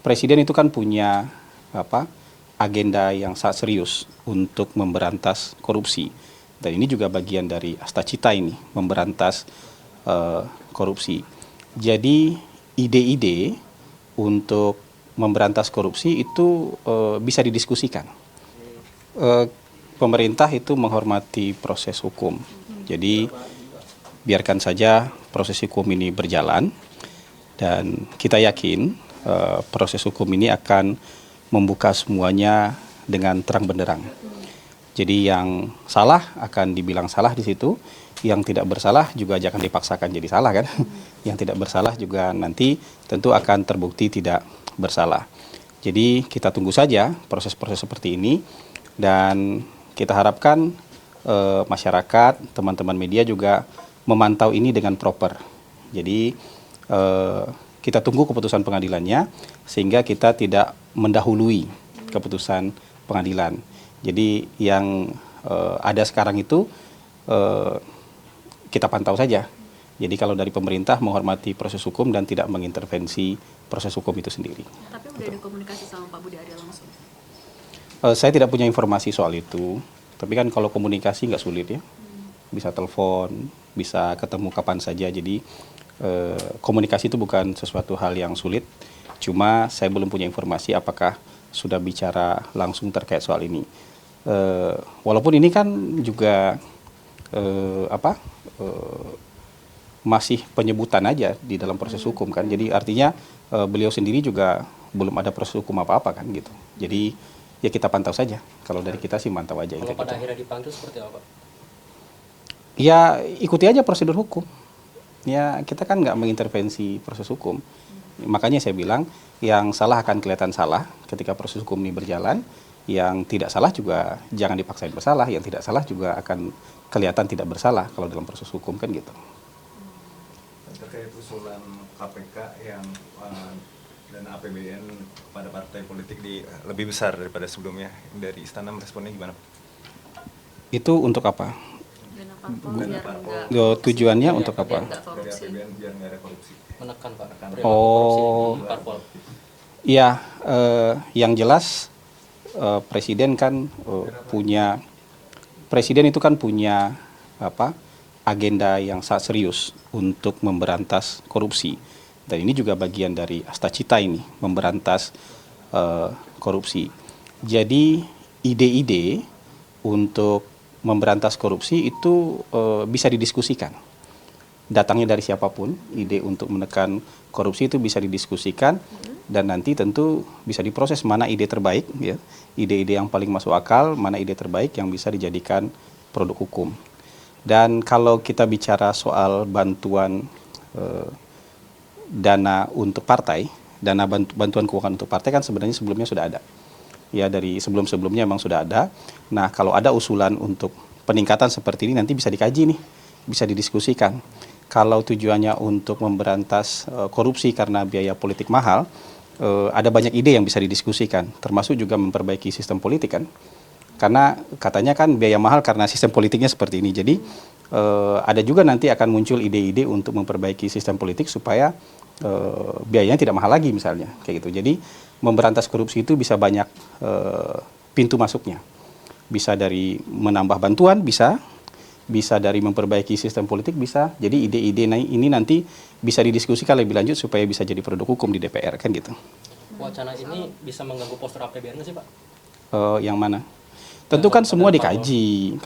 Presiden itu kan punya apa agenda yang sangat serius untuk memberantas korupsi. Dan ini juga bagian dari Astacita ini, memberantas korupsi. Jadi ide-ide untuk memberantas korupsi itu bisa didiskusikan. Pemerintah itu menghormati proses hukum. Jadi biarkan saja proses hukum ini berjalan dan kita yakin proses hukum ini akan membuka semuanya dengan terang benderang. Jadi yang salah akan dibilang salah di situ, yang tidak bersalah juga jangan dipaksakan jadi salah kan. Yang tidak bersalah juga nanti tentu akan terbukti tidak bersalah. Jadi kita tunggu saja proses-proses seperti ini dan kita harapkan masyarakat, teman-teman media juga memantau ini dengan proper. Jadi kita tunggu keputusan pengadilannya sehingga kita tidak mendahului keputusan pengadilan. Jadi yang ada sekarang itu kita pantau saja. Jadi kalau dari pemerintah menghormati proses hukum dan tidak mengintervensi proses hukum itu sendiri. Tapi udah ada komunikasi sama Pak Budi Aryo langsung? Saya tidak punya informasi soal itu. Tapi kan kalau komunikasi nggak sulit ya. Bisa telepon, bisa ketemu kapan saja. Jadi komunikasi itu bukan sesuatu hal yang sulit. Cuma saya belum punya informasi apakah sudah bicara langsung terkait soal ini. Walaupun ini kan juga masih penyebutan aja di dalam proses hukum kan. Jadi artinya beliau sendiri juga belum ada proses hukum apa-apa kan gitu. Jadi ya kita pantau saja. Kalau dari kita sih mantau aja. Kalau pada akhirnya dipanggil seperti apa? Ya ikuti aja prosedur hukum. Ya kita kan nggak mengintervensi proses hukum. Makanya saya bilang yang salah akan kelihatan salah ketika proses hukum ini berjalan. Yang tidak salah juga jangan dipaksain bersalah. Yang tidak salah juga akan kelihatan tidak bersalah kalau dalam proses hukum kan gitu. Terkait usulan KPK yang dana APBN pada partai politik lebih besar daripada sebelumnya, dari istana meresponnya gimana? Itu untuk apa? Dana parpol Tujuannya untuk apa? Dari APBN biar nggak ada korupsi. Menekan Pak. Oh. Korupsi di parpol. Iya, yang jelas presiden kan presiden itu kan punya agenda yang sangat serius untuk memberantas korupsi. Dan ini juga bagian dari Astacita ini, memberantas korupsi. Jadi ide-ide untuk memberantas korupsi itu bisa didiskusikan. Datangnya dari siapapun, ide untuk menekan korupsi itu bisa didiskusikan dan nanti tentu bisa diproses mana ide terbaik, ya, ide-ide yang paling masuk akal, mana ide terbaik yang bisa dijadikan produk hukum. Dan kalau kita bicara soal bantuan dana untuk partai, dana bantuan keuangan untuk partai kan sebenarnya sebelumnya sudah ada. Ya dari sebelum-sebelumnya memang sudah ada. Nah kalau ada usulan untuk peningkatan seperti ini nanti bisa dikaji nih, bisa didiskusikan. Kalau tujuannya untuk memberantas korupsi karena biaya politik mahal, ada banyak ide yang bisa didiskusikan, termasuk juga memperbaiki sistem politik kan. Karena katanya kan biaya mahal karena sistem politiknya seperti ini. Jadi ada juga nanti akan muncul ide-ide untuk memperbaiki sistem politik supaya biayanya tidak mahal lagi misalnya, kayak gitu. Jadi memberantas korupsi itu bisa banyak pintu masuknya. Bisa dari menambah bantuan, bisa dari memperbaiki sistem politik, bisa. Jadi ide-ide ini nanti bisa didiskusikan lebih lanjut supaya bisa jadi produk hukum di DPR kan gitu. Wacana ini bisa mengganggu postur APBN nggak sih Pak? Yang mana? Tentu kan semua dikaji,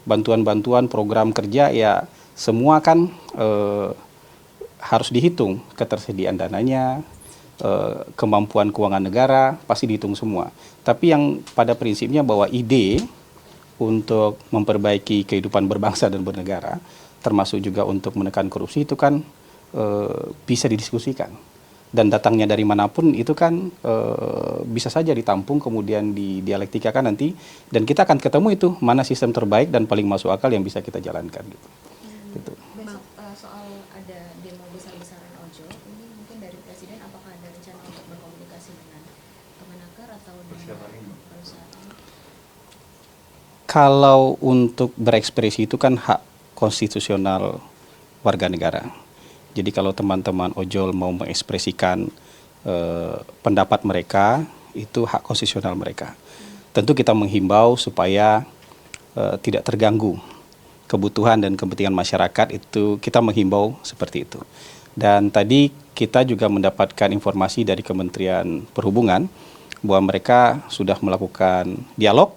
Bantuan-bantuan program kerja ya semua kan harus dihitung ketersediaan dananya, kemampuan keuangan negara pasti dihitung semua. Tapi yang pada prinsipnya bahwa ide untuk memperbaiki kehidupan berbangsa dan bernegara, termasuk juga untuk menekan korupsi itu kan bisa didiskusikan. Dan datangnya dari manapun itu kan bisa saja ditampung kemudian didialektikakan nanti dan kita akan ketemu itu mana sistem terbaik dan paling masuk akal yang bisa kita jalankan gitu. Gitu. Besok soal ada demo besar-besaran ojol, ini mungkin dari Presiden apakah ada rencana untuk berkomunikasi dengan Kemenaker atau dengan perusahaan? Kalau untuk berekspresi itu kan hak konstitusional warga negara. Jadi kalau teman-teman ojol mau mengekspresikan pendapat mereka, itu hak konstitusional mereka. Tentu kita menghimbau supaya tidak terganggu kebutuhan dan kepentingan masyarakat, itu kita menghimbau seperti itu. Dan tadi kita juga mendapatkan informasi dari Kementerian Perhubungan bahwa mereka sudah melakukan dialog,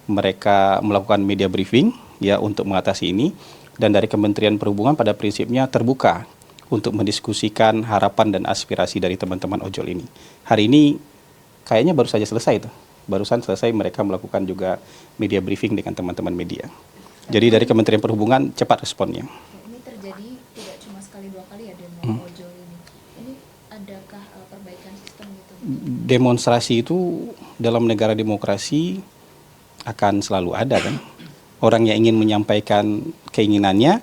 mereka melakukan media briefing ya untuk mengatasi ini, dan dari Kementerian Perhubungan pada prinsipnya terbuka untuk mendiskusikan harapan dan aspirasi dari teman-teman ojol ini. Hari ini kayaknya baru saja selesai itu. Barusan selesai mereka melakukan juga media briefing dengan teman-teman media. Jadi dari Kementerian Perhubungan cepat responnya. Ini terjadi tidak cuma sekali dua kali ya demo ojol ini. Ini adakah perbaikan sistem gitu? Demonstrasi itu dalam negara demokrasi akan selalu ada kan. Orang yang ingin menyampaikan keinginannya,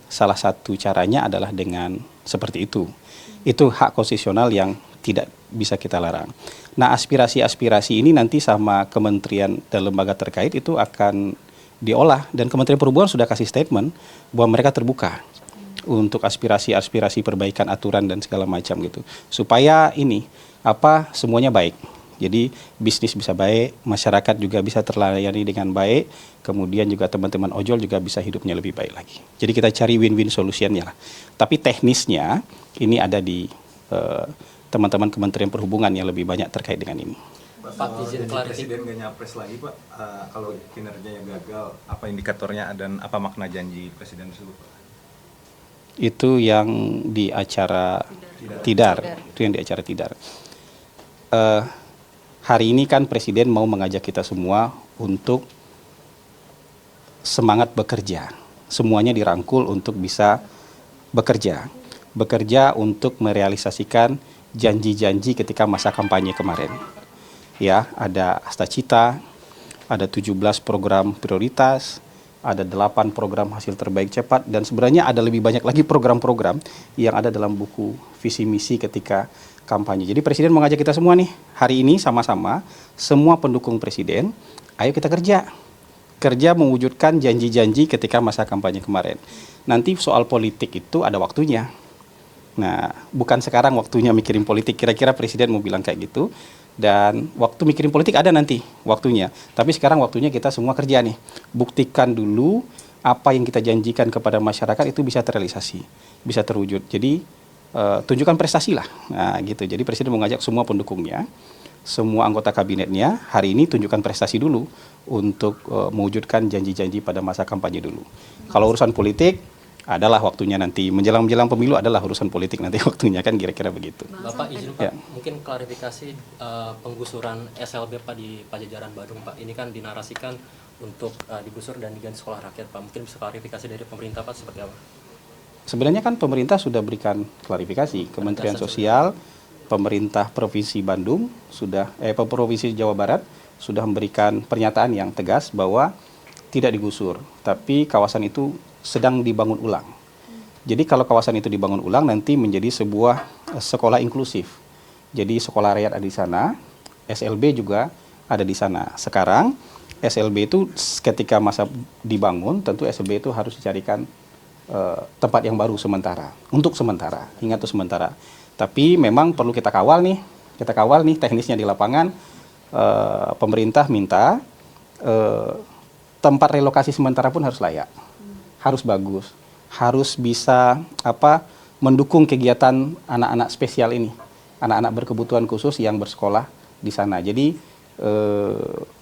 salah satu caranya adalah dengan seperti itu. Itu hak konstitusional yang tidak bisa kita larang. Nah, aspirasi-aspirasi ini nanti sama kementerian dan lembaga terkait itu akan diolah, dan Kementerian Perhubungan sudah kasih statement bahwa mereka terbuka untuk aspirasi-aspirasi perbaikan aturan dan segala macam gitu. Supaya ini semuanya baik. Jadi bisnis bisa baik, masyarakat juga bisa terlayani dengan baik, kemudian juga teman-teman ojol juga bisa hidupnya lebih baik lagi. Jadi kita cari win-win solutionnya lah. Tapi teknisnya ini ada di teman-teman Kementerian Perhubungan yang lebih banyak terkait dengan ini. Pak, izin klarifikasi. Presiden nggak nyapres lagi Pak, kalau kinerjanya gagal, apa indikatornya dan apa makna janji Presiden tersebut Pak? Itu yang di acara Tidar. Itu yang di acara Tidar. Hari ini kan Presiden mau mengajak kita semua untuk semangat bekerja. Semuanya dirangkul untuk bisa bekerja. Bekerja untuk merealisasikan janji-janji ketika masa kampanye kemarin. Ya, ada Astacita, ada 17 program prioritas, ada 8 program hasil terbaik cepat, dan sebenarnya ada lebih banyak lagi program-program yang ada dalam buku visi misi ketika kampanye. Jadi Presiden mengajak kita semua nih, hari ini sama-sama, semua pendukung Presiden, ayo kita kerja. Kerja mewujudkan janji-janji ketika masa kampanye kemarin. Nanti soal politik itu ada waktunya. Nah, bukan sekarang waktunya mikirin politik, kira-kira Presiden mau bilang kayak gitu. Dan waktu mikirin politik ada nanti waktunya. Tapi sekarang waktunya kita semua kerja nih. Buktikan dulu apa yang kita janjikan kepada masyarakat itu bisa terrealisasi, bisa terwujud. Jadi tunjukkan prestasi lah. Nah, gitu. Jadi Presiden mengajak semua pendukungnya, semua anggota kabinetnya, hari ini tunjukkan prestasi dulu untuk mewujudkan janji-janji pada masa kampanye dulu. Kalau urusan politik adalah waktunya nanti, menjelang pemilu adalah urusan politik nanti waktunya, kan kira-kira begitu. Bapak izin Pak, Ya. mungkin klarifikasi penggusuran SLB Pak di Pajajaran Badung Pak, ini kan dinarasikan untuk digusur dan diganti sekolah rakyat Pak, mungkin bisa klarifikasi dari pemerintah Pak seperti apa? Sebenarnya kan pemerintah sudah berikan klarifikasi, Kementerian Sosial, pemerintah Provinsi Bandung Provinsi Jawa Barat sudah memberikan pernyataan yang tegas bahwa tidak digusur, tapi kawasan itu sedang dibangun ulang. Jadi kalau kawasan itu dibangun ulang nanti menjadi sebuah sekolah inklusif. Jadi sekolah rakyat ada di sana, SLB juga ada di sana. Sekarang SLB itu ketika masa dibangun, tentu SLB itu harus dicarikan tempat yang baru untuk sementara, ingat itu sementara. Tapi memang perlu kita kawal nih teknisnya di lapangan. Pemerintah minta tempat relokasi sementara pun harus layak, harus bagus, harus bisa mendukung kegiatan anak-anak spesial ini, anak-anak berkebutuhan khusus yang bersekolah di sana. Jadi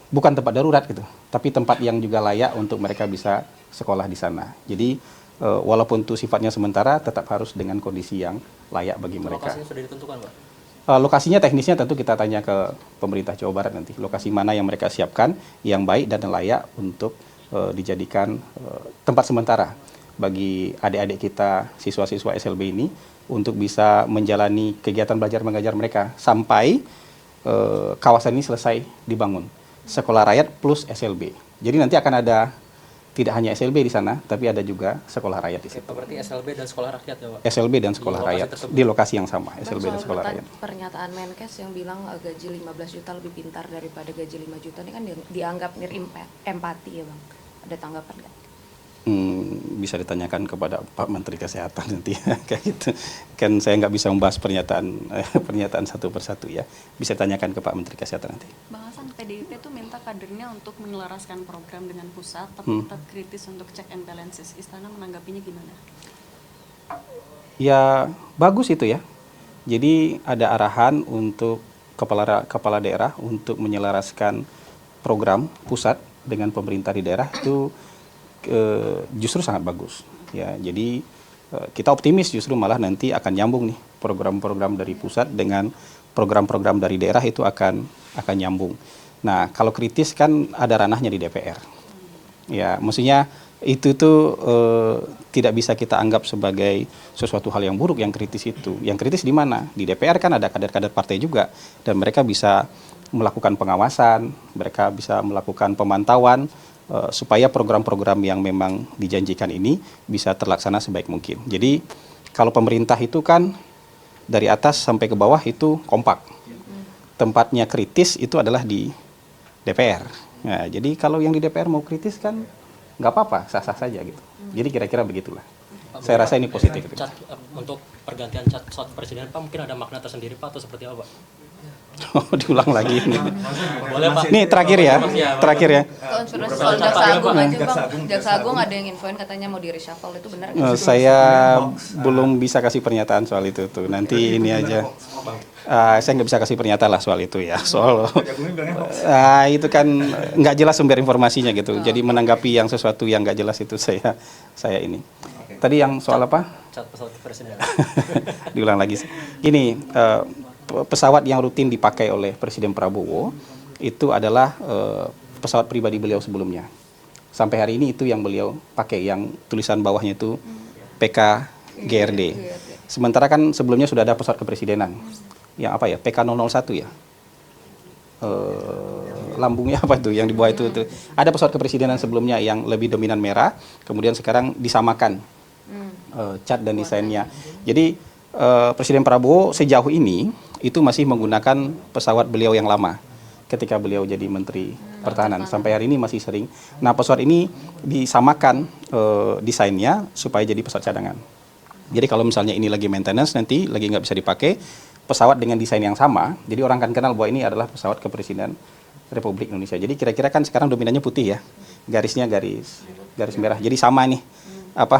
bukan tempat darurat gitu, tapi tempat yang juga layak untuk mereka bisa sekolah di sana. Jadi walaupun itu sifatnya sementara, tetap harus dengan kondisi yang layak bagi mereka. Lokasinya sudah ditentukan Pak? Lokasinya teknisnya tentu kita tanya ke pemerintah Jawa Barat nanti. Lokasi mana yang mereka siapkan, yang baik dan layak untuk dijadikan tempat sementara bagi adik-adik kita, siswa-siswa SLB ini, untuk bisa menjalani kegiatan belajar mengajar mereka sampai kawasan ini selesai dibangun. Sekolah rakyat plus SLB. Jadi nanti akan ada tidak hanya SLB di sana, tapi ada juga sekolah rakyat di situ. Berarti SLB dan sekolah rakyat ya Pak? SLB dan sekolah rakyat di lokasi yang sama, SLB dan sekolah rakyat. Pernyataan Menkes yang bilang gaji 15 juta lebih pintar daripada gaji 5 juta ini kan dianggap empati ya Bang. Ada tanggapan nggak? bisa ditanyakan kepada Pak Menteri Kesehatan nanti kayak gitu. Kan saya nggak bisa membahas pernyataan satu persatu ya. Bisa ditanyakan ke Pak Menteri Kesehatan nanti. Bang Hasan, PDIP tuh minta kadernya untuk menyelaraskan program dengan pusat, tapi tetap kritis untuk check and balances. Istana menanggapinya gimana? Ya bagus itu ya. Jadi ada arahan untuk kepala daerah untuk menyelaraskan program pusat dengan pemerintah di daerah itu justru sangat bagus ya. Jadi kita optimis justru malah nanti akan nyambung nih program-program dari pusat dengan program-program dari daerah itu akan nyambung. Nah, kalau kritis kan ada ranahnya di DPR. Ya, maksudnya itu tuh tidak bisa kita anggap sebagai sesuatu hal yang buruk yang kritis itu. Yang kritis di mana? Di DPR kan ada kader-kader partai juga dan mereka bisa melakukan pengawasan, mereka bisa melakukan pemantauan supaya program-program yang memang dijanjikan ini bisa terlaksana sebaik mungkin. Jadi kalau pemerintah itu kan dari atas sampai ke bawah itu kompak. Tempatnya kritis itu adalah di DPR. Nah, jadi kalau yang di DPR mau kritis kan nggak apa-apa, sah-sah saja gitu. Jadi kira-kira begitulah. Saya rasa ini positif. Untuk pergantian cat pesawat presiden Pak mungkin ada makna tersendiri Pak atau seperti apa Pak? Oh, diulang lagi ini. Boleh Pak. Nih terakhir ya. Konspirasi soal Jaksa Agung aja Bang. Jaksa Agung ada yang infoin katanya mau di reshuffle, itu benar nggak? Saya belum bisa kasih pernyataan soal itu tuh. Nanti ini aja. Saya nggak bisa kasih pernyataan lah soal itu ya. Soal itu kan nggak jelas sumber informasinya gitu. Jadi menanggapi yang sesuatu yang nggak jelas itu saya ini. Tadi yang soal apa? Cat pesawat presiden. Diulang lagi. Gini, pesawat yang rutin dipakai oleh Presiden Prabowo itu adalah pesawat pribadi beliau sebelumnya. Sampai hari ini itu yang beliau pakai, yang tulisan bawahnya itu PKGRD. Sementara kan sebelumnya sudah ada pesawat kepresidenan. Yang apa ya? PK001 ya. Lambungnya apa itu yang di bawah itu. Ada pesawat kepresidenan sebelumnya yang lebih dominan merah, kemudian sekarang disamakan cat dan desainnya. Jadi Presiden Prabowo sejauh ini itu masih menggunakan pesawat beliau yang lama ketika beliau jadi Menteri Pertahanan. Sampai hari ini masih sering. Nah, pesawat ini disamakan desainnya supaya jadi pesawat cadangan. Jadi kalau misalnya ini lagi maintenance, nanti lagi nggak bisa dipakai, pesawat dengan desain yang sama, jadi orang akan kenal bahwa ini adalah pesawat kepresiden Republik Indonesia. Jadi kira-kira kan sekarang dominannya putih ya, garisnya garis merah. Jadi sama nih,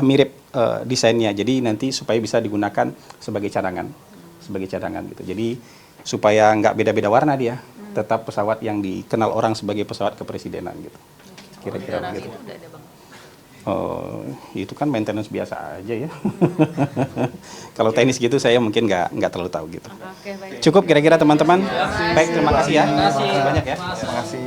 mirip desainnya. Jadi nanti supaya bisa digunakan sebagai cadangan gitu. Jadi supaya nggak beda-beda warna dia, tetap pesawat yang dikenal orang sebagai pesawat kepresidenan gitu. Kira-kira begitu. Udah ada Bang. Oh, itu kan maintenance biasa aja ya. Kalau teknis gitu saya mungkin nggak terlalu tahu gitu. Oke, baik. Cukup kira-kira teman-teman. Baik, terima kasih ya. Terima kasih banyak ya. Terima kasih.